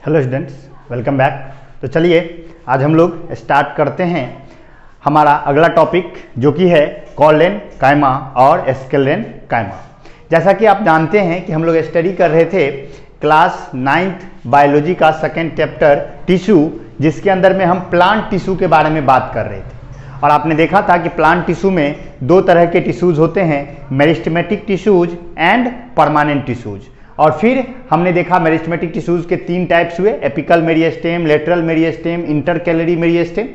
Hello students, welcome back. तो चलिए आज हम लोग स्टार्ट करते हैं हमारा अगला टॉपिक जो कि है कॉलेन कायमा और एस्केलेन कायमा। जैसा कि आप जानते हैं कि हम लोग स्टडी कर रहे थे क्लास 9th बायोलॉजी का सेकेंड चैप्टर टिश्यू, जिसके अंदर में हम प्लांट टिश्यू के बारे में बात कर रहे थे। और आपने देखा था कि प्लांट टिश्यू में दो तरह के टिश्यूज होते हैं, meristematic tissues and permanent tissues. और फिर हमने देखा मेरिस्टेमेटिक टिश्यूज के तीन टाइप्स हुए, apical meristem, lateral meristem, intercalary meristem.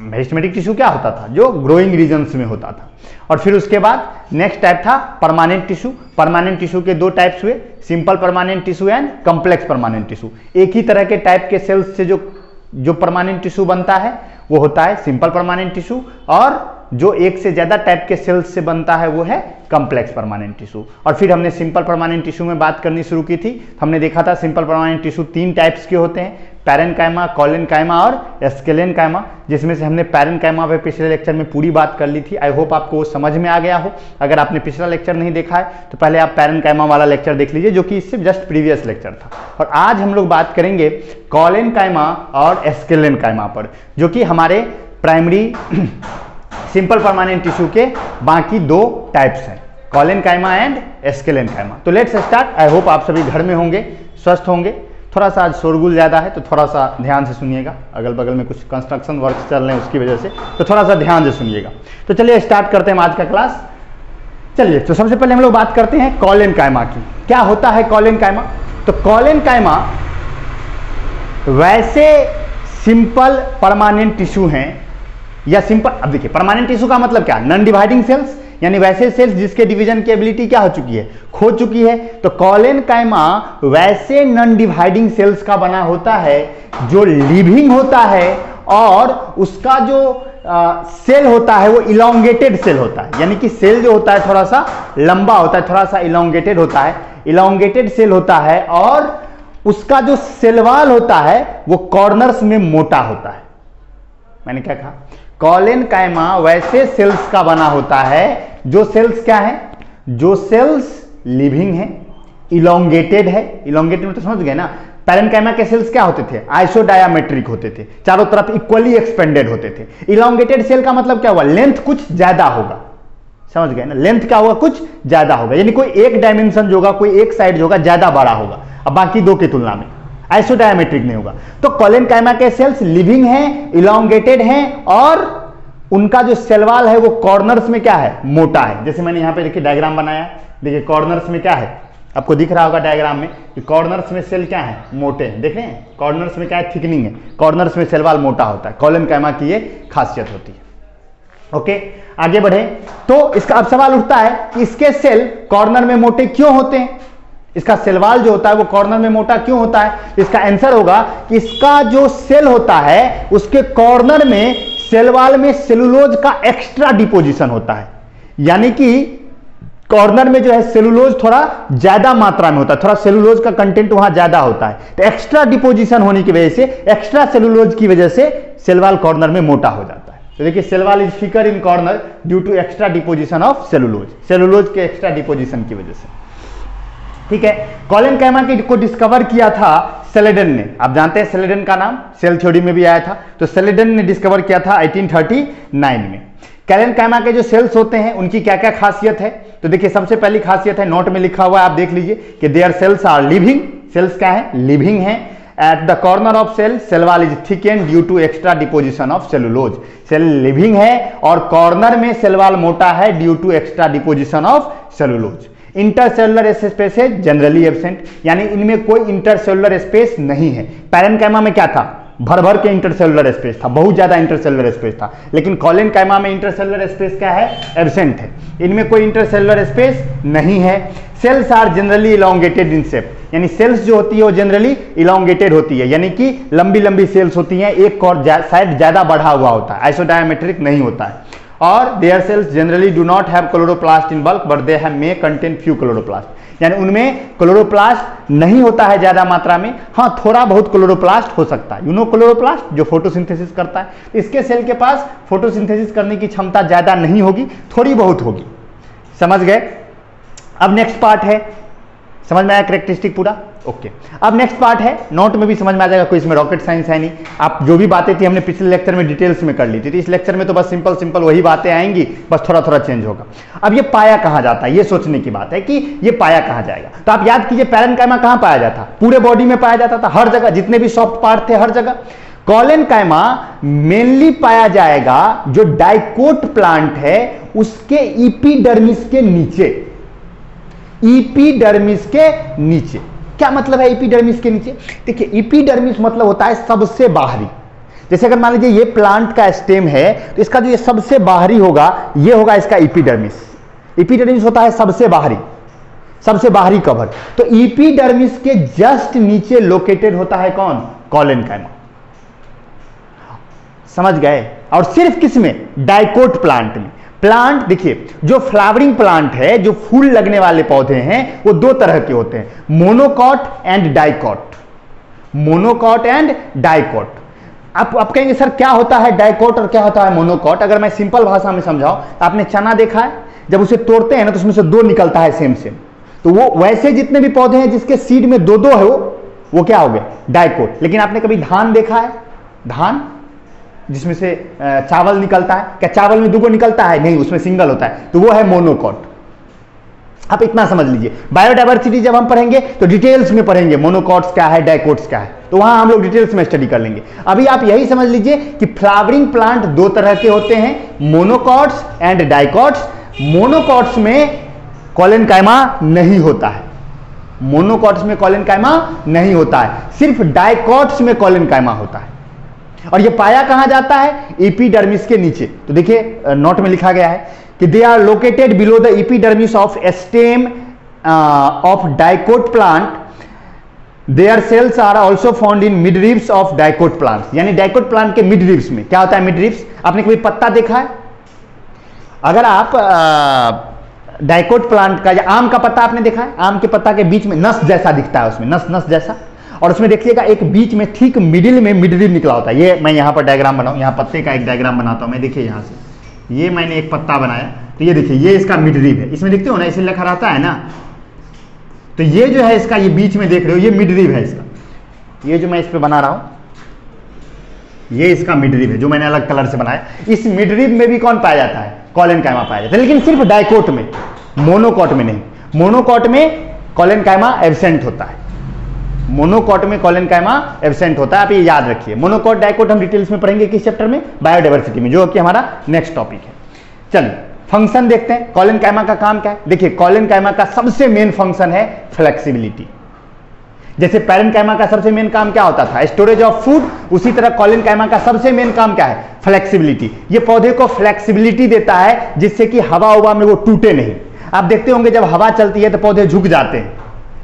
Meristematic tissue क्या होता था? जो ग्रोइंग रीजन्स में होता था। और फिर उसके बाद नेक्स्ट टाइप था परमानेंट टिश्यू। परमानेंट टिश्यू के दो टाइप्स हुए, simple permanent tissue and complex permanent tissue. एक ही तरह के टाइप के सेल्स से जो परमानेंट टिश्यू बनता है वो होता है सिंपल परमानेंट टिश्यू, और जो एक से ज्यादा टाइप के सेल्स से बनता है वो है कॉम्प्लेक्स परमानेंट टिश्यू। और फिर हमने सिंपल परमानेंट टिश्यू में बात करनी शुरू की थी। हमने देखा था सिंपल परमानेंट टिश्यू तीन टाइप्स के होते हैं, पैरेन्काइमा, कॉलेनकाइमा और एस्केलेनकाइमा, जिसमें से हमने पैरेन्काइमा पे पिछले लेक्चर में पूरी बात कर ली थी। आई होप आपको वो समझ में आ गया हो। अगर आपने पिछला लेक्चर नहीं देखा है तो पहले आप पैरेन्काइमा वाला लेक्चर देख लीजिए, जो कि इससे जस्ट प्रीवियस लेक्चर था। और आज हम लोग बात करेंगे कॉलेनकाइमा और एस्केलेनकाइमा पर, जो कि हमारे प्राइमरी सिंपल परमानेंट टिश्यू के बाकी दो टाइप्स हैं, कॉलेनकाइमा एंड एस्केलेनकाइमा। तो लेट्स स्टार्ट। आई होप आप सभी घर में होंगे, स्वस्थ होंगे। थोड़ा सा आज शोरगुल ज़्यादा है तो थोड़ा सा ध्यान से सुनिएगा, अगल बगल में कुछ कंस्ट्रक्शन वर्क चल रहे हैं उसकी वजह से, तो थोड़ा सा ध्यान से सुनिएगा। तो चलिए स्टार्ट करते हैं आज का क्लास। चलिए तो सबसे पहले हम लोग बात करते हैं कॉलेनकाइमा की। क्या होता है कॉलेनकाइमा? तो कॉलेनकाइमा वैसे सिंपल परमानेंट टिश्यू हैं या सिंपल, अब देखिए परमानेंट टिश्यू का मतलब क्या? नॉन डिवाइडिंग सेल्स, यानी वैसे सेल्स जिसके डिवीजन की एबिलिटी क्या हो चुकी है? खो चुकी है। तो कॉलेनकाइमा वैसे नॉन डिवाइडिंग सेल्स का बना होता है जो लिविंग होता है, और उसका जो सेल होता है वो इलोंगेटेड सेल होता है, यानी कि सेल जो होता है थोड़ा सा लंबा होता है, थोड़ा सा इलोंगेटेड होता है, इलोंगेटेड सेल होता है। और उसका जो सेल वॉल होता है वो कॉर्नर्स में मोटा होता है। मैंने क्या कहा? कॉलेनकाइमा वैसे सेल्स का बना होता है जो सेल्स क्या है? जो सेल्स लिविंग है, इलोंगेटेड है। इलोंगेटेड में तो समझ गए ना। पैरेन्काइमा के सेल्स क्या होते थे? आइसोडायामेट्रिक होते थे, चारों तरफ इक्वली एक्सपेंडेड होते थे। इलोंगेटेड सेल का मतलब क्या हुआ? लेंथ कुछ ज्यादा होगा, समझ गए ना। लेंथ क्या होगा? कुछ ज्यादा होगा, यानी कोई एक डायमेंशन जो होगा, कोई एक साइड जो होगा ज्यादा बड़ा होगा, अब बाकी दो की तुलना में आइसोडायामेट्रिक नहीं होगा। तो कॉलेनकाइमा के सेल्स लिविंग हैं, इलोंगेटेड हैं, और उनका जो सेल वॉल है वो कॉर्नर्स में क्या है? मोटा है। जैसे मैंने यहां पे देखिए डायग्राम बनाया, देखिए कॉर्नर्स में क्या है, आपको दिख रहा होगा डायग्राम में कि कॉर्नर्स में सेल क्या है? मोटे हैं। देख रहे हैं कॉर्नर्स में क्या है? थिकनिंग है। कॉर्नर्स में सेल वॉल मोटा होता है। कॉलेनकाइमा की ये खासियत होती है। ओके, आगे बढ़े तो इसका अब सवाल उठता है कि इसके सेल कॉर्नर में मोटे क्यों होते हैं? इसका सेल वॉल जो होता है वो कॉर्नर में मोटा क्यों होता है? इसका आंसर होगा कि इसका जो सेल होता है उसके कॉर्नर में सेल वॉल में सेलुलोज का एक्स्ट्रा डिपोजिशन होता है, यानी कि कॉर्नर में जो है सेलुलोज थोड़ा ज्यादा मात्रा में होता है, थोड़ा सेलुलोज का कंटेंट वहां ज्यादा होता है। तो एक्स्ट्रा डिपोजिशन होने की वजह से, एक्स्ट्रा सेलुलोज की वजह से सेल वॉल कॉर्नर में मोटा हो जाता है। तो देखिए cell wall is thicker in corner due to extra deposition of cellulose, cellulose के एक्स्ट्रा डिपोजिशन की वजह से। ठीक है, कॉलेनकाइमा को डिस्कवर किया था सेलेडन ने। आप जानते हैं सेलेडन का नाम सेल थ्योरी में भी आया था। तो सेलेडन ने डिस्कवर किया था 1839 में। कॉलेनकाइमा के जो सेल्स होते हैं उनकी क्या क्या खासियत है? तो देखिए सबसे पहली खासियत है, नोट में लिखा हुआ है, आप देख लीजिए कि their cells are living. Cells क्या है? लिविंग है। At the corner of cell wall is thickened due to extra deposition of cellulose. Cell living है और कॉर्नर में सेल वॉल मोटा है due to extra deposition of cellulose. Intercellular space है generally absent, यानी इनमें कोई इंटरसेलुलर स्पेस नहीं है। पैरेन्काइमा में क्या था? भर भर के इंटरसेलुलर स्पेस था, बहुत ज्यादा इंटरसेलुलर स्पेस था। लेकिन कॉलेनकाइमा में इंटरसेलुलर स्पेस क्या है? एब्सेंट है। इनमें कोई इंटरसेलुलर स्पेस नहीं है। Cells are generally elongated in shape, यानी सेल्स जो होती है वो जनरली इलोंगेटेड होती है, यानी कि लंबी लंबी सेल्स होती हैं, एक और साइड ज्यादा बढ़ा हुआ होता है, आइसोडायामेट्रिक नहीं होता है। और their cells generally do not have chloroplast in bulk but they have may contain few chloroplast, यानी उनमें क्लोरोप्लास्ट नहीं होता है ज्यादा मात्रा में। हाँ, थोड़ा बहुत क्लोरोप्लास्ट हो सकता है। क्लोरोप्लास्ट जो फोटोसिंथेसिस करता है, इसके सेल के पास फोटोसिंथेसिस करने की क्षमता ज्यादा नहीं होगी, थोड़ी बहुत होगी। समझ गए? अब नेक्स्ट पार्ट है समझ में आया कैरेक्टरिस्टिक पूरा? ओके। अब नेक्स्ट पार्ट है, नोट में भी समझ में आ जाएगा, कोई इसमें रॉकेट साइंस है नहीं। आप जो भी बातें थी हमने पिछले लेक्चर में डिटेल्स में कर ली थी, तो इस लेक्चर में तो बस सिंपल सिंपल वही बातें आएंगी, बस थोड़ा थोड़ा चेंज होगा। अब ये पाया कहाँ जाता है, ये सोचने की बात है कि ये पाया कहाँ जाएगा। तो आप याद कीजिए पैरेन्काइमा कहाँ पाया जाता, पूरे बॉडी में पाया जाता था, हर जगह, जितने भी सॉफ्ट पार्ट थे हर जगह। कॉलेनकाइमा मेनली पाया जाएगा जो डाइकोट प्लांट है उसके इपिडर्मिस के नीचे, इपिडर्मिस के नीचे। क्या मतलब है इपिडर्मिस के नीचे? देखिए इपिडर्मिस मतलब होता है सबसे बाहरी। जैसे अगर मान लीजिए ये प्लांट का स्टेम है तो इसका जो ये सबसे बाहरी होगा ये होगा इसका इपिडर्मिस। इपिडर्मिस होता है सबसे बाहरी, सबसे बाहरी कवर। तो इपिडर्मिस के जस्ट नीचे लोकेटेड होता है कौन? कॉलेनकाइमा। समझ गए? और सिर्फ किसमें? डाइकोट प्लांट में। प्लांट देखिए जो फ्लावरिंग प्लांट है, जो फूल लगने वाले पौधे हैं वो दो तरह के होते हैं, monocot and dicot. Monocot and dicot. आप कहेंगे सर क्या होता है डाइकॉट और क्या होता है मोनोकॉट? अगर मैं सिंपल भाषा में समझाऊं, आपने चना देखा है, जब उसे तोड़ते हैं ना तो उसमें से दो निकलता है सेम सेम। तो वो वैसे जितने भी पौधे हैं जिसके सीड में दो दो है वो क्या हो गया? डाइकॉट। लेकिन आपने कभी धान देखा है? धान जिसमें से चावल निकलता है, क्या चावल में दुगो निकलता है? नहीं, उसमें सिंगल होता है, तो वो है मोनोकॉट। आप इतना समझ लीजिए। बायोडायवर्सिटी जब हम पढ़ेंगे तो डिटेल्स में पढ़ेंगे मोनोकॉट्स क्या है, डाइकोट्स क्या है, तो वहां हम लोग डिटेल्स में स्टडी कर लेंगे। अभी आप यही समझ लीजिए कि फ्लावरिंग प्लांट दो तरह के होते हैं, मोनोकॉट्स एंड डाइकॉट्स। मोनोकॉट्स में कॉलेनकाइमा नहीं होता है, मोनोकॉट्स में कॉलेनकाइमा नहीं होता है, सिर्फ डाइकॉट्स में कॉलेनकाइमा होता है। और ये पाया कहां जाता है? एपिडर्मिस के नीचे। तो देखिए नोट में लिखा गया है कि they are located below the epidermis of stem of dicot plant. Their cells are also found in midribs of dicot plants. यानी डाइकोट प्लांट के मिडरिब्स में क्या होता है? मिडरिब्स। आपने कभी पत्ता देखा है? अगर आप डाइकोट प्लांट का या आम का पत्ता आपने देखा है? आम के पत्ता के बीच में नस जैसा दिखता है, उसमें नस नस जैसा, और उसमें देखिएगा एक बीच में ठीक मिडिल में मिडरिब निकला होता है। ये मैं यहाँ पर डायग्राम बनाऊं, यहाँ पत्ते का एक डायग्राम बनाता हूं मैं। देखिए यहाँ से ये मैंने एक पत्ता बनाया, तो ये देखिए ये इसका मिडरिब है, इसमें देखते हो ना इसे लिखा रहता है ना, तो ये जो है इसका, ये बीच में देख रहे हो ये मिडरिब है इसका, ये जो मैं इस पर बना रहा हूं ये इसका मिडरिब है जो मैंने अलग कलर से बनाया। इस मिडरिब में भी कौन पाया जाता है? कॉलेनकाइमा पाया जाता है, लेकिन सिर्फ डाइकोट में, मोनोकॉट में नहीं। मोनोकॉट में कॉलेनकाइमा एब्सेंट होता है, मोनोकॉट में कॉलेनकाइमा एब्सेंट होता है। आप ये याद रखिए। मोनोकॉट डाइकोट हम डिटेल्स में पढ़ेंगे किस चैप्टर में? बायोडायवर्सिटी में, जो कि हमारा नेक्स्ट टॉपिक है। चलिए फंक्शन देखते हैं, कॉलेनकाइमा का काम क्या है। देखिए कॉलेनकाइमा का सबसे मेन फंक्शन है फ्लेक्सिबिलिटी। जैसे पैरेन्काइमा का सबसे मेन काम क्या होता था? स्टोरेज ऑफ फूड, उसी तरह कॉलेनकाइमा का सबसे मेन काम क्या है? फ्लेक्सिबिलिटी। ये पौधे को फ्लेक्सिबिलिटी देता है जिससे कि हवा उवा में वो टूटे नहीं। आप देखते होंगे जब हवा चलती है तो पौधे झुक जाते हैं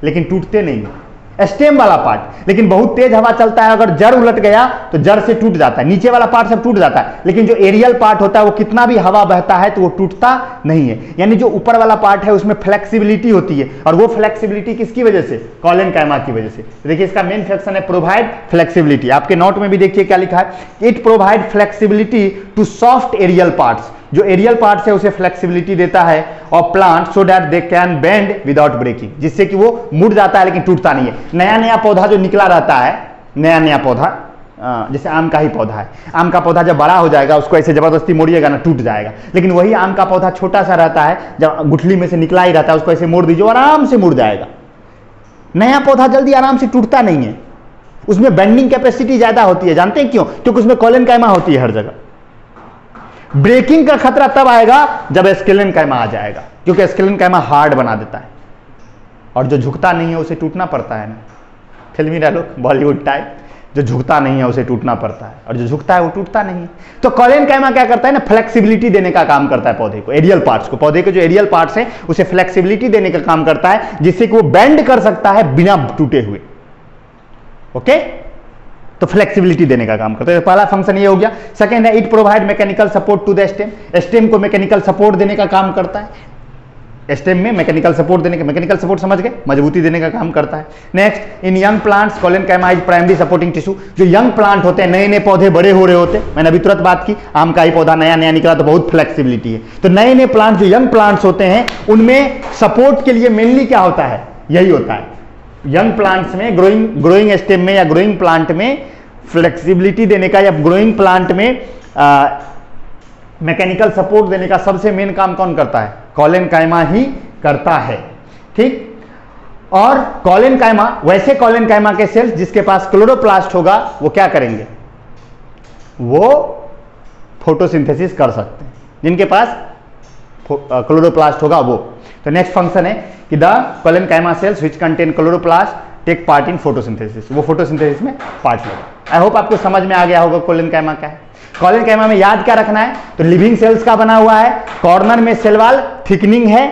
लेकिन टूटते नहीं है, स्टेम वाला पार्ट। लेकिन बहुत तेज हवा चलता है, अगर जड़ उलट गया तो जड़ से टूट जाता है, नीचे वाला पार्ट सब टूट जाता है, लेकिन जो एरियल पार्ट होता है वो कितना भी हवा बहता है तो वो टूटता नहीं है। यानी जो ऊपर वाला पार्ट है उसमें फ्लेक्सिबिलिटी होती है, और वो फ्लेक्सिबिलिटी किसकी वजह से? कॉलेनकाइमा की वजह से। देखिए इसका मेन फंक्शन है प्रोवाइड फ्लेक्सिबिलिटी। आपके नोट में भी देखिए क्या लिखा है, it provide flexibility to soft aerial parts. जो एरियल पार्ट है उसे फ्लेक्सिबिलिटी देता है और plant so that they can bend without breaking, जिससे कि वो मुड़ जाता है लेकिन टूटता नहीं है। नया नया पौधा जो निकला रहता है, नया नया पौधा, जैसे आम का ही पौधा है, आम का पौधा जब बड़ा हो जाएगा उसको ऐसे जबरदस्ती मोड़िएगा ना टूट जाएगा। लेकिन वही आम का पौधा छोटा सा रहता है, जब गुठली में से निकला ही रहता है उसको ऐसे मोड़ दीजिए आराम से मुड़ जाएगा। नया पौधा जल्दी आराम से टूटता नहीं है, उसमें बेंडिंग कैपेसिटी ज्यादा होती है। जानते हैं क्यों? क्योंकि उसमें कॉलेनकाइमा होती है हर जगह। ब्रेकिंग का खतरा तब आएगा जब स्केलेनकाइमा आ जाएगा, क्योंकि स्केलेनकाइमा हार्ड बना देता है, और जो झुकता नहीं है उसे टूटना पड़ता है ना, फिल्मी डायलॉग बॉलीवुड टाइप, जो झुकता नहीं है उसे टूटना पड़ता है, और जो झुकता है वो टूटता नहीं है। तो कॉलेनकाइमा क्या करता है ना, फ्लेक्सिबिलिटी देने का काम करता है पौधे को, एरियल पार्ट्स को, पौधे के जो एरियल पार्ट्स हैं उसे फ्लेक्सिबिलिटी देने का काम करता है, जिससे कि वो बेंड कर सकता है बिना टूटे हुए। ओके, तो फ्लेक्सिबिलिटी देने का काम करता है। तो पहला फंक्शन ये हो गया। सेकंड है it provide mechanical support to the stem. Stem को मैकेनिकल सपोर्ट देने का काम करता है। स्टेम में मैकेनिकल सपोर्ट देने का, मैकेनिकल सपोर्ट समझ गए, मजबूती देने का काम करता है। Next, in young plants collenchyma is primary supporting tissue. जो यंग प्लांट होते हैं, नए नए पौधे बड़े हो रहे होते हैं, मैंने अभी तुरंत बात की, आम का ही पौधा नया नया निकला तो बहुत फ्लेक्सिबिलिटी है। तो नए नए प्लांट जो यंग प्लांट्स होते हैं उनमें सपोर्ट के लिए मेनली क्या होता है? यही होता है यंग प्लांट्स में, ग्रोइंग स्टेम में या ग्रोइंग प्लांट में फ्लेक्सिबिलिटी देने का, या ग्रोइंग प्लांट में मैकेनिकल सपोर्ट देने का सबसे मेन काम कौन करता है? कॉलेनकाइमा ही करता है। ठीक, और कॉलेनकाइमा, वैसे कॉलेनकाइमा के सेल्स जिसके पास क्लोरोप्लास्ट होगा वो क्या करेंगे? वो फोटोसिंथेसिस कर सकते हैं, जिनके पास क्लोरोप्लास्ट होगा वो। तो नेक्स्ट फंक्शन है कि the collenchyma cells which contain chloroplast take part in photosynthesis, वो फोटोसिंथेसिस में पार्ट लेगा। आई होप आपको समझ में आ गया होगा कॉलेनकाइमा क्या है। कॉलेनकाइमा में याद क्या रखना है? तो लिविंग सेल्स का बना हुआ है, कॉर्नर में सेल वॉल थिकनिंग है।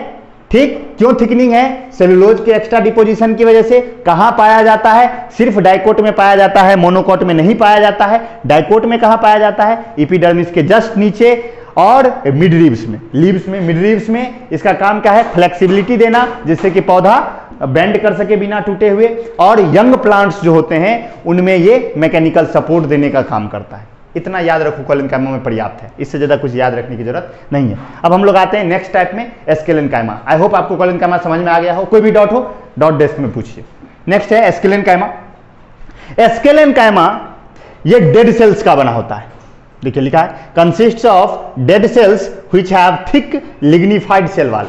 ठीक, क्यों थिकनिंग है? सेलुलोज के एक्स्ट्रा डिपोजिशन की वजह से। कहां पाया जाता है? सिर्फ डाइकोट में पाया जाता है, मोनोकोट में नहीं पाया जाता है। डाइकोट में कहां पाया जाता है? एपिडर्मिस के जस्ट नीचे और मिड लीव्स में, लीव्स में, मिड लीव्स में। इसका काम क्या है? फ्लेक्सिबिलिटी देना, जिससे कि पौधा बेंड कर सके बिना टूटे हुए। और यंग प्लांट्स जो होते हैं उनमें ये मैकेनिकल सपोर्ट देने का काम करता है। इतना याद रखो, कॉलेनकाइमा में पर्याप्त है, इससे ज्यादा कुछ याद रखने की जरूरत नहीं है। अब हम लोग आते हैं नेक्स्ट टाइप में, एस्केलेनकाइमा। आई होप आपको कॉलेनकाइमा समझ में आ गया हो। कोई भी डाउट हो डॉट डेस्क में पूछिए। नेक्स्ट है एस्केलेनकाइमा। एस्केलेनकाइमा ये डेड सेल्स का बना होता है। देखिए लिखा है consists of dead cells which have thick lignified cell wall,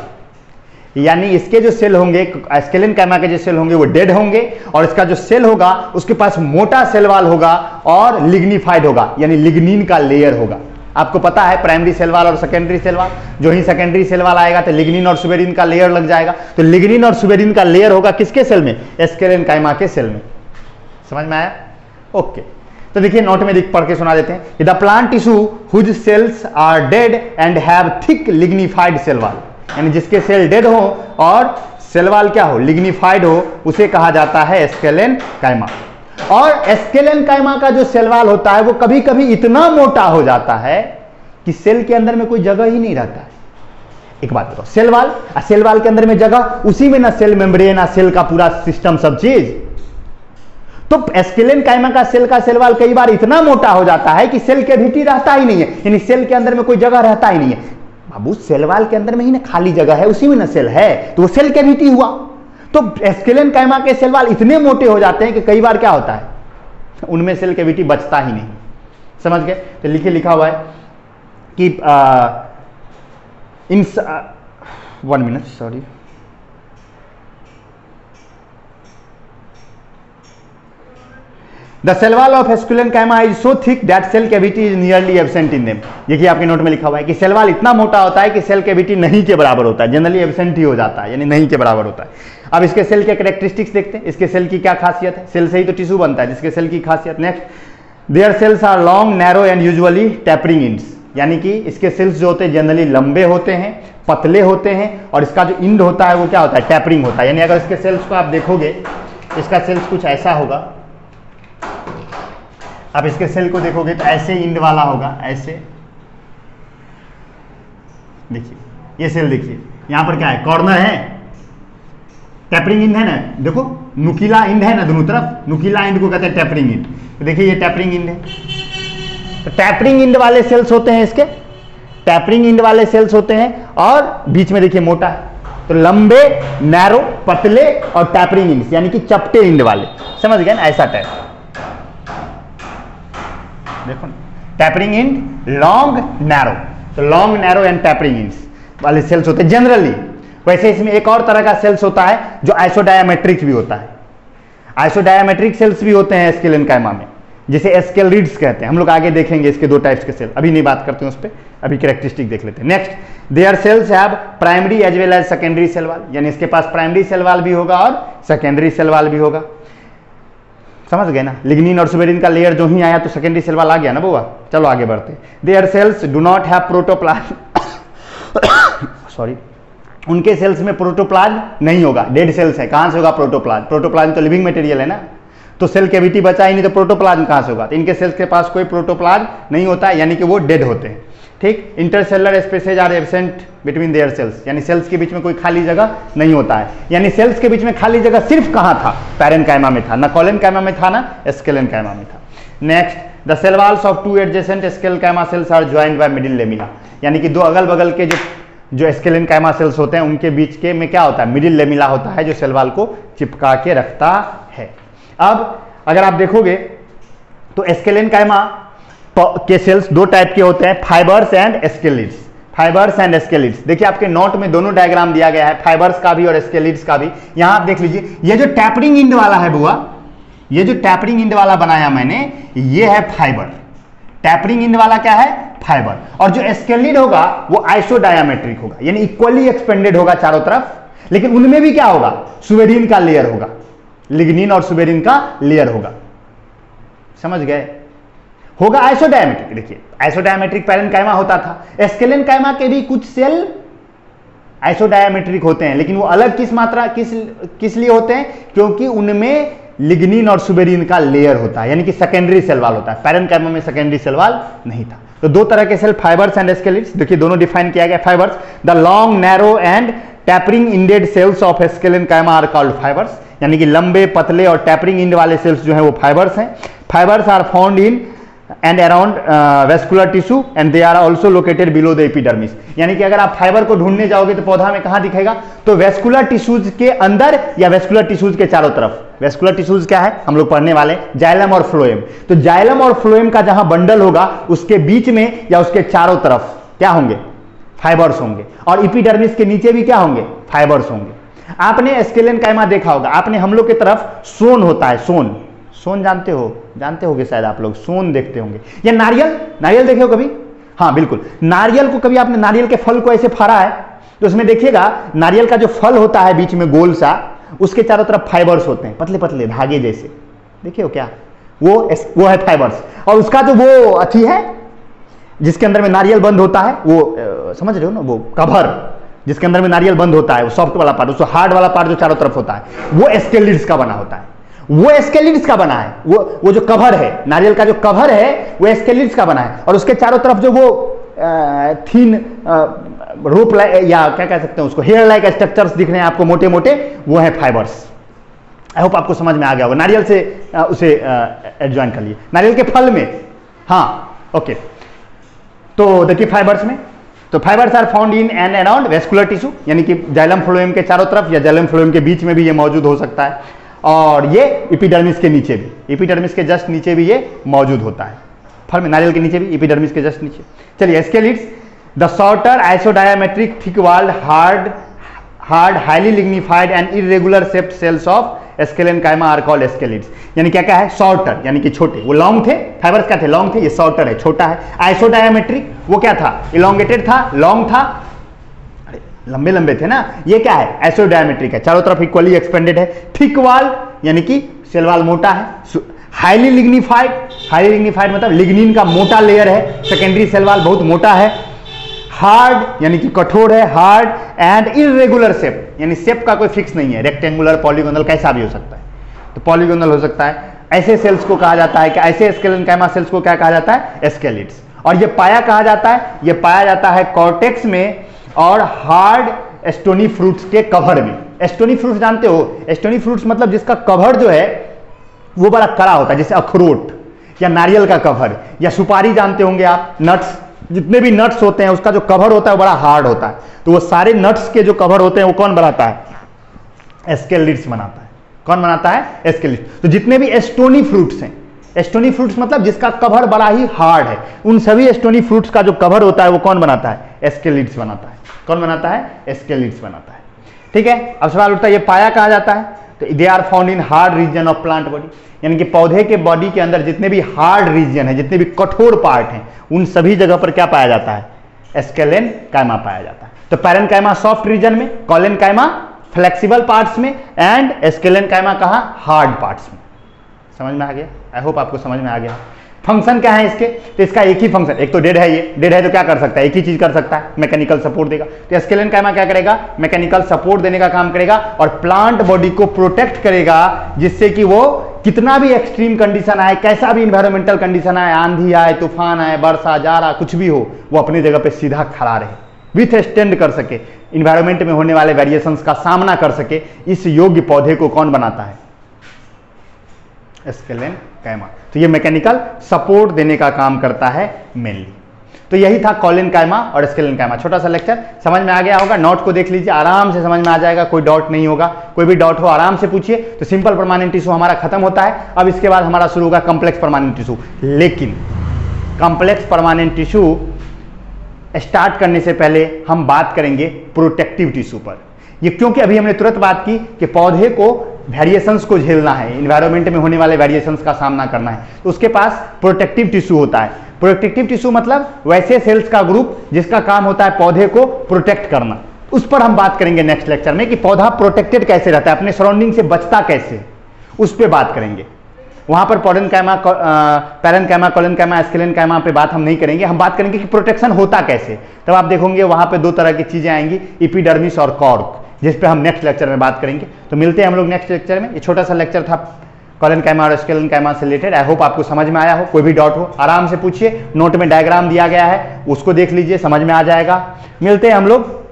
यानी इसके जो सेल होंगे, एस्केलेनकाइमा के जो सेल होंगे वो डेड होंगे, और इसका जो सेल होगा उसके पास मोटा सेल वॉल होगा और लिग्निफाइड होगा, यानी लिग्निन का लेयर होगा। आपको पता है प्राइमरी सेल वॉल और सेकेंडरी सेल वॉल, जो ही सेकेंडरी सेल वॉल आएगा तो लिग्निन और सुबेरिन का लेयर लग जाएगा। तो लिग्निन और सुबेरिन का लेयर होगा किसके सेल में? एस्केलेनकाइमा के सेल में। समझ में आया? ओके, तो देखिए नोट में पढ़ के सुना देते हैं। The plant tissue whose cells are dead and have thick lignified cell wall, यानी जिसके सेल डेड हो और सेल वॉल क्या हो? लिग्निफाइड हो, उसे कहा जाता है एस्केलेनकाइमा। और एस्केलेनकाइमा का जो सेल वॉल होता है वो कभी कभी इतना मोटा हो जाता है कि सेल के अंदर में कोई जगह ही नहीं रहता है। एक बात बताओ, सेल वॉल, सेल वॉल के अंदर में जगह, उसी में ना सेल मेम्ब्रेन, ना सेल का पूरा सिस्टम, सब चीज। तो एस्केलेनकाइमा का सेल वॉल कई बार इतना मोटा हो जाता है कि सेल के भीतर रहता ही नहीं है, यानी सेल के अंदर में कोई जगह रहता ही नहीं है। बाबू सेल वॉल के अंदर में ही ना खाली जगह है, उसी में ना सेल है, तो वो सेल के भीतर हुआ। तो एस्केलेनकाइमा के सेल वॉल इतने मोटे हो जाते हैं कि कई बार क्या होता है, उनमें सेल के भीतर बचता ही नहीं। समझ गए? तो लिखा हुआ है कि इन 1 minute, sorry, The cell wall of एस्केलेनकाइमा is so thick that cell cavity is nearly absent in them। देखिए आपके नोट में लिखा हुआ है कि सेल वॉल इतना मोटा होता है कि सेल कैविटी नहीं के बराबर होता है, जनरली एब्सेंट ही हो जाता है, यानी नहीं के बराबर होता है। अब इसके सेल के कैरेक्टरिस्टिक्स देखते हैं, इसके सेल की क्या खासियत है। सेल से ही तो टिश्यू बनता है, जिसके सेल की खासियत। Next, their cells are long, narrow and usually tapering ends, यानी कि इसके सेल्स जो होते हैं जनरली लंबे होते हैं, पतले होते हैं, और इसका जो इंड होता है वो क्या होता है? टैपरिंग होता है। यानी अगर इसके सेल्स को आप देखोगे, इसका सेल्स कुछ ऐसा होगा, आप इसके सेल को देखोगे तो ऐसे इंड वाला होगा, ऐसे। देखिए ये सेल, देखिए यहां पर क्या है? कॉर्नर है, टैपरिंग इंड है ना, देखो नुकीला इंड है ना दोनों तरफ, नुकीला इंड को कहते हैं टैपरिंग इंड। तो देखिए ये टैपरिंग इंड है, तो टैपरिंग इंड वाले सेल्स होते हैं इसके, टैपरिंग इंड वाले सेल्स होते हैं, और बीच में देखिए मोटा है। तो लंबे, नैरो, पतले और टैपरिंग इंड, यानी कि चपटे इंड वाले। समझ गए ना? ऐसा टाइप देखो, टैपरिंग इंड, लॉन्ग, नैरो। तो long, narrow and tapering ends वाले सेल्स होते हैं जनरली। वैसे इसमें एक और तरह का सेल्स होता है जो आइसोडायामेट्रिक भी होता है। आइसोडायामेट्रिक सेल्स भी होते हैं एस्केलेनकाइमा में, जिसे एस्केलरिड्स कहते हैं। हम लोग आगे देखेंगे इसके 2 टाइप्स के सेल, अभी नहीं बात करते हैं उस पर, अभी कैरेक्टरिस्टिक देख लेते हैं। Next, their cells have primary as well as secondary cell wall, यानी इसके पास प्राइमरी सेल वॉल भी होगा और सेकेंडरी सेल वॉल भी होगा। समझ गए ना? लिग्निन और सुबेरिन का लेयर जो ही आया तो सेकेंडरी सेल वॉल आ गया ना बुआ। चलो आगे बढ़ते हैं। Their cells do not have protoplasm, sorry, उनके सेल्स में प्रोटोप्लाज्म नहीं होगा, डेड सेल्स है। कहां से होगा प्रोटोप्लाज्म? प्रोटोप्लाज्म तो लिविंग मटेरियल है ना, तो सेल कैविटी बचा ही नहीं, तो प्रोटोप्लाज्म कहां से होगा? तो इनके सेल्स के पास कोई प्रोटोप्लाज्म नहीं होता है, यानी कि वो डेड होते हैं। ठीक, intercellular spaces are absent between their cells, यानी सेल्स के बीच में कोई खाली जगह नहीं होता है। यानी सेल्स के बीच में खाली जगह सिर्फ कहां था? पैरेनकाइमा में था, ना कॉलेनकाइमा में था, ना एस्केलेनकाइमा में था। Next, the cell walls of 2 adjacent sclerenchyma cells are joined by middle lamella, यानी कि 2 अगल बगल के जो एस्केलेन कायमा सेल्स होते हैं उनके बीच के में क्या होता है, मिडिल लेमिला होता है जो सेल वॉल को चिपका के रखता है। अब अगर आप देखोगे तो एस्केलेन कायमा के सेल्स दो टाइप के होते हैं, फाइबर्स एंड एस्केलिड्स। फाइबर्स एंड एस्केलिड्स, देखिए आपके नोट में दोनों डायग्राम दिया गया है, फाइबर्स का भी और एस्केलिड्स का भी। यहां आप देख लीजिए, ये जो टैपरिंग इंड वाला है बुआ, ये जो टैपरिंग इंड वाला बनाया मैंने, ये है फाइबर। टैपरिंग इंड वाला क्या है, फाइबर। और जो एस्केलिड होगा वो आइसोडायामेट्रिक होगा, यानी इक्वली एक्सपेंडेड होगा चारों तरफ, लेकिन उनमें भी क्या होगा, सुबेरिन का लेयर होगा, लिग्निन और सुबेरिन का लेयर होगा। समझ गए, होगा आइसोडायमेट्रिक। देखिए आइसोडायमेट्रिक पैरेन्काइमा होता था, एस्केलेन काइमा के भी कुछ सेल आइसोडायमेट्रिक होते हैं, लेकिन वो अलग किस लिए होते हैं, क्योंकि उनमें लिग्निन और सुबेरिन का लेयर होता है, यानी कि सेकेंडरी सेल वॉल होता है। पैरेन्काइमा में सेकेंडरी सेल वॉल नहीं था। तो दो तरह के सेल, फाइबर्स एंड एस्केलिड्स। देखिए दोनों डिफाइन किया गया। Fibres, the long narrow and tapering ended cells of sclerenchyma are called fibres, यानी कि लंबे पतले और टैपरिंग इंड वाले सेल्स जो है वो फाइबर्स हैं। Fibres are found in and around vascular tissue and they are also located below the epidermis, यानी कि अगर आप फाइबर को ढूंढने जाओगे तो पौधा में कहां दिखेगा, तो वेस्कुलर टिश्यूज के अंदर या वेस्कुलर टिश्यूज के चारों तरफ। वेस्कुलर टिश्यूज क्या है, हम लोग पढ़ने वाले, जाइलम और फ्लोएम। तो जाइलम और फ्लोएम का जहां बंडल होगा उसके बीच में या उसके चारों तरफ क्या होंगे, फाइबर्स होंगे। और एपिडर्मिस के नीचे भी क्या होंगे, फाइबर्स होंगे। आपने एस्केलेन काइमा देखा होगा, आपने हम लोग की तरफ सोन होता है, सोन जानते होगे शायद आप लोग, सोन देखते होंगे। या नारियल देखे हो कभी, हाँ बिल्कुल। नारियल को कभी आपने नारियल के फल को ऐसे फाड़ा है तो उसमें देखिएगा नारियल का जो फल होता है बीच में गोल सा, उसके चारों तरफ फाइबर्स होते हैं, पतले पतले धागे जैसे, देखिए हो क्या, वो है फाइबर्स। और उसका जो वो अथी है जिसके अंदर में नारियल बंद होता है, वो समझ रहे हो ना, वो कवर जिसके अंदर में नारियल बंद होता है, वो सॉफ्ट वाला पार्ट, उसको हार्ड वाला पार्ट जो चारों तरफ होता है, वो एस्केलिड्स का बना होता है। वो एस्केलिड्स का बना है, वो जो कवर है, नारियल का जो कवर है वो एस्केलिड्स का बना है। और उसके चारों तरफ जो वो थीन रोप या क्या कह सकते हैं उसको, हेयर लाइक स्ट्रक्चर्स दिख रहे हैं आपको मोटे मोटे, वो है फाइबर्स। आई होप आपको समझ में आ गया होगा। नारियल से उसे एडजॉइन कर लिए, नारियल के फल में, हाँ ओके। तो देखिए फाइबर्स में, तो fibres are found in and around vascular tissue, यानी कि जाइलम फ्लोएम के चारों तरफ या जाइलम फ्लोएम के बीच में भी ये मौजूद हो सकता है। और ये एपिडर्मिस के नीचे भी, एपिडर्मिस के जस्ट नीचे भी ये मौजूद होता है, फल में नारियल के नीचे भी, एपिडर्मिस के जस्ट नीचे। चलिए sclereids, the shorter isodiametric thick walled hard highly lignified and irregular shaped cells of sclerenchyma are called sclereids, यानी क्या है, शॉर्टर यानी कि छोटे। वो लॉन्ग थे, फाइबर्स क्या थे, लॉन्ग थे, ये शॉर्टर है, छोटा है। आइसोडायामेट्रिक वो क्या था, इलोंगेटेड था, लॉन्ग था, लंबे लंबे थे ना, ये क्या है, आइसोडायामेट्रिक है, चारों तरफ इक्वली एक्सपेंडेड है। थिक वॉल यानी कि सेल वॉल मोटा है। हाईली लिग्निफाइड मतलब लिग्निन का मोटा लेयर है, सेकेंडरी सेल वॉल बहुत मोटा है। हार्ड यानी कि कठोर है, हार्ड एंड इरेगुलर शेप, यानी शेप का कोई फिक्स नहीं है, रेक्टेंगुलर, पॉलीगोनल, कैसा भी हो सकता है। तो पॉलीगोनल हो सकता है। ऐसे सेल्स को कहा जाता है कि ऐसे एस्केलेन काइमा सेल्स को क्या कहा जाता है, एस्केलिड्स। और ये पाया कहा जाता है, ये पाया जाता है कॉर्टेक्स में और हार्ड स्टोनी फ्रूट्स के कवर में। स्टोनी फ्रूट्स जानते हो, स्टोनी फ्रूट्स मतलब जिसका कवर जो है वो बड़ा कड़ा होता है, जैसे अखरोट या नारियल का कवर, या सुपारी जानते होंगे आप, नट्स, जितने भी नट्स होते हैं उसका जो कवर होता है वो बड़ा हार्ड होता है। तो वो सारे नट्स के जो कवर होते हैं वो कौन बनाता है, एस्केलिड्स बनाता है। कौन बनाता है, एस्केलिड्स। तो जितने भी स्टोनी फ्रूट्स हैं, स्टोनी फ्रूट्स मतलब जिसका कवर बड़ा ही हार्ड है, उन सभी स्टोनी फ्रूट्स का जो कवर होता है वो कौन बनाता है, एस्केलिड्स बनाता है। कौन बनाता है, एस्केलिड्स बनाता है। ठीक है, अब सवाल उठता है ये पाया कहा जाता है, तो they are found in hard region of plant body, यानी कि पौधे के बॉडी के अंदर जितने भी हार्ड रीजन है, जितने भी कठोर पार्ट हैं, उन सभी जगह पर क्या पाया जाता है, एस्केलेन काइमा पाया जाता है। तो पैरेन्काइमा सॉफ्ट रीजन में, कॉलेन काइमा फ्लेक्सिबल पार्ट्स में, एंड एस्केलेन काइमा कहां, हार्ड पार्ट्स में। समझ में आ गया, आई होप आपको समझ में आ गया। फंक्शन क्या है इसके, तो इसका एक ही फंक्शन, एक तो डेड है, ये डेड है तो क्या कर सकता है, एक ही चीज कर सकता है, मैकेनिकल सपोर्ट देगा। तो एस्केलेन काइमा क्या करेगा, मैकेनिकल सपोर्ट देने का काम करेगा और प्लांट बॉडी को प्रोटेक्ट करेगा, जिससे कि वो कितना भी एक्सट्रीम कंडीशन आए, कैसा भी इन्वायरमेंटल कंडीशन आए, आंधी आए, तूफान आए, वर्षा, जाड़ा, कुछ भी हो, वो अपनी जगह पे सीधा खड़ा रहे, विथ स्टैंड कर सके, इन्वायरमेंट में होने वाले वेरिएशंस का सामना कर सके। इस योग्य पौधे को कौन बनाता है, एस्केलेन काइमा। तो ये मैकेनिकल सपोर्ट देने का काम करता है मेनली। तो यही था कॉलेनकाइमा और स्केलेनकाइमा। छोटा सा लेक्चर समझ में आ गया होगा, नोट को देख लीजिए, आराम से समझ में आ जाएगा, कोई डाउट नहीं होगा। कोई भी डाउट हो आराम से पूछिए। तो सिंपल परमानेंट टिश्यू हमारा खत्म होता है। अब इसके बाद हमारा शुरू होगा कॉम्प्लेक्स परमानेंट टिश्यू। लेकिन कॉम्प्लेक्स परमानेंट टिश्यू स्टार्ट करने से पहले हम बात करेंगे प्रोटेक्टिव टिश्यू पर। ये क्योंकि अभी हमने तुरंत बात की कि पौधे को वेरिएशंस को झेलना है, इन्वायरमेंट में होने वाले वेरिएशंस का सामना करना है, तो उसके पास प्रोटेक्टिव टिश्यू होता है। प्रोटेक्टिव टिश्यू मतलब वैसे सेल्स का ग्रुप जिसका काम होता है पौधे को प्रोटेक्ट करना। उस पर हम बात करेंगे नेक्स्ट लेक्चर में कि पौधा प्रोटेक्टेड कैसे रहता है, अपने सराउंडिंग से बचता कैसे, उस पर बात करेंगे। वहां पर पैरेन्काइमा, कॉलेनकाइमा, स्केलेनकाइमा पे बात हम नहीं करेंगे। हम बात करेंगे कि प्रोटेक्शन होता कैसे। तब आप देखोगे वहां पे दो तरह की चीजें आएंगी, एपिडर्मिस और कॉर्क, जिस पे हम नेक्स्ट लेक्चर में बात करेंगे। तो मिलते हैं हम लोग नेक्स्ट लेक्चर में। ये छोटा सा लेक्चर था कॉलेनकाइमा और स्केलेनकाइमा से रिलेटेड। आई होप आपको समझ में आया हो। कोई भी डाउट हो आराम से पूछिए, नोट में डायग्राम दिया गया है उसको देख लीजिए, समझ में आ जाएगा। मिलते हैं हम लोग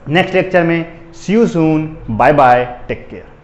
नेक्स्ट लेक्चर में। See you soon, bye bye, take care.